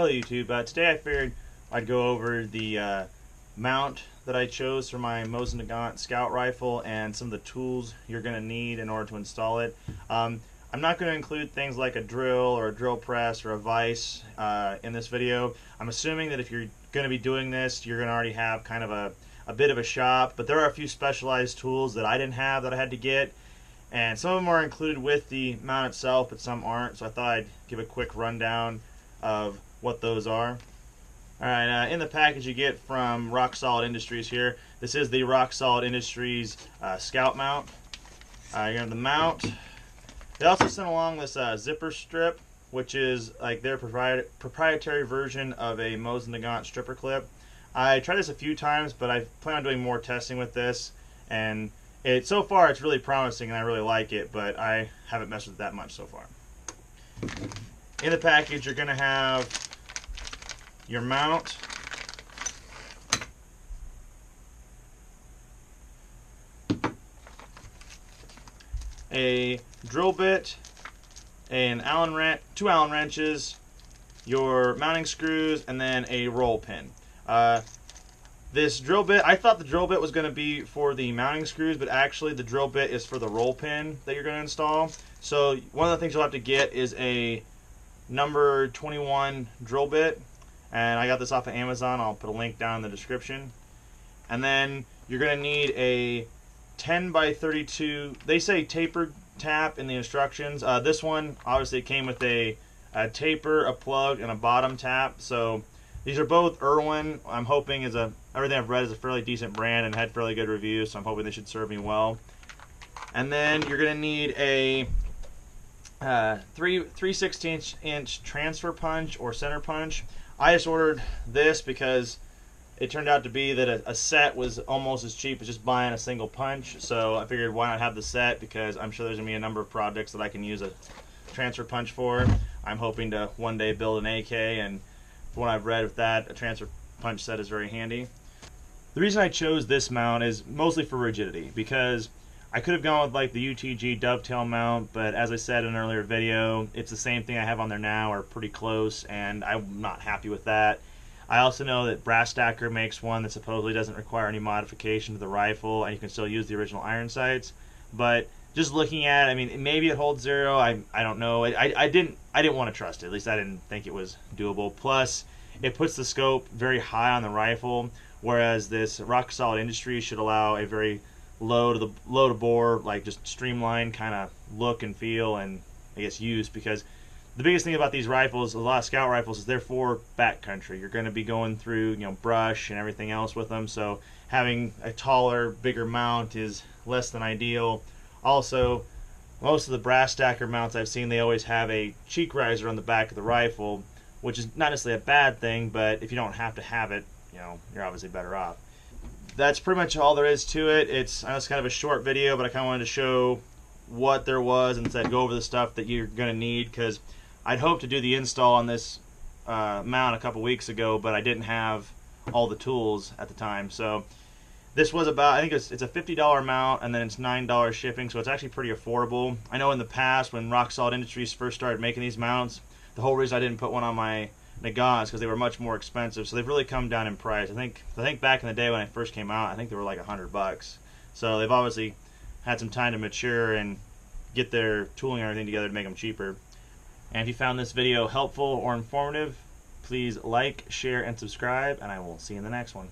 Hello YouTube. Today I figured I'd go over the mount that I chose for my Mosin Nagant Scout Rifle and some of the tools you're going to need in order to install it. I'm not going to include things like a drill or a drill press or a vise in this video. I'm assuming that if you're going to be doing this, you're going to already have kind of a bit of a shop, but there are a few specialized tools that I didn't have that I had to get, and some of them are included with the mount itself, but some aren't, so I thought I'd give a quick rundown of what those are. Alright, in the package you get from Rock Solid Industries here. This is the Rock Solid Industries Scout mount. You have the mount. They also sent along this zipper strip, which is like their proprietary version of a Mosin Nagant stripper clip. I tried this a few times, but I plan on doing more testing with this, and so far it's really promising and I really like it, but I haven't messed with it that much so far. In the package you're going to have your mount, a drill bit, an Allen wrench, 2 Allen wrenches, your mounting screws, and then a roll pin. This drill bit, I thought the drill bit was going to be for the mounting screws, but actually the drill bit is for the roll pin that you're going to install. So one of the things you'll have to get is a number 21 drill bit, and I got this off of Amazon. I'll put a link down in the description. And then you're going to need a 10 by 32, they say tapered tap in the instructions. This one obviously it came with a taper, a plug, and a bottom tap. So these are both Irwin. I'm hoping everything I've read is a fairly decent brand and had fairly good reviews, so I'm hoping they should serve me well. And then you're going to need a 3/16" transfer punch or center punch. I just ordered this because it turned out to be that a set was almost as cheap as just buying a single punch. So I figured why not have the set, because I'm sure there's going to be a number of projects that I can use a transfer punch for. I'm hoping to one day build an AK, and from what I've read with that, a transfer punch set is very handy. The reason I chose this mount is mostly for rigidity, because I could have gone with like the UTG dovetail mount, but as I said in an earlier video, it's the same thing I have on there now, or pretty close, and I'm not happy with that. I also know that Brass Stacker makes one that supposedly doesn't require any modification to the rifle, and you can still use the original iron sights. But just looking at it, I mean, maybe it holds zero. I don't know. I didn't want to trust it. At least I didn't think it was doable. Plus, it puts the scope very high on the rifle, whereas this Rock Solid Industries should allow a very low to bore, like just streamlined kind of look and feel, and I guess use, because the biggest thing about these rifles, a lot of scout rifles, is they're for backcountry. You're going to be going through, brush and everything else with them, so having a taller, bigger mount is less than ideal. Also, most of the Brass Stacker mounts I've seen, they always have a cheek riser on the back of the rifle, which is not necessarily a bad thing, but if you don't have to have it, you're obviously better off. That's pretty much all there is to it. I know it's kind of a short video, but I kind of wanted to show what there was and instead go over the stuff that you're going to need, because I'd hoped to do the install on this mount a couple weeks ago, but I didn't have all the tools at the time. So this was about, I think it's a $50 mount, and then it's $9 shipping, so it's actually pretty affordable. I know in the past when Rock Solid Industries first started making these mounts, the whole reason I didn't put one on my Nagant is because they were much more expensive, so they've really come down in price. I think back in the day when I first came out, I think they were like $100. So they've obviously had some time to mature and get their tooling and everything together to make them cheaper. And if you found this video helpful or informative, please like, share, and subscribe, and I will see you in the next one.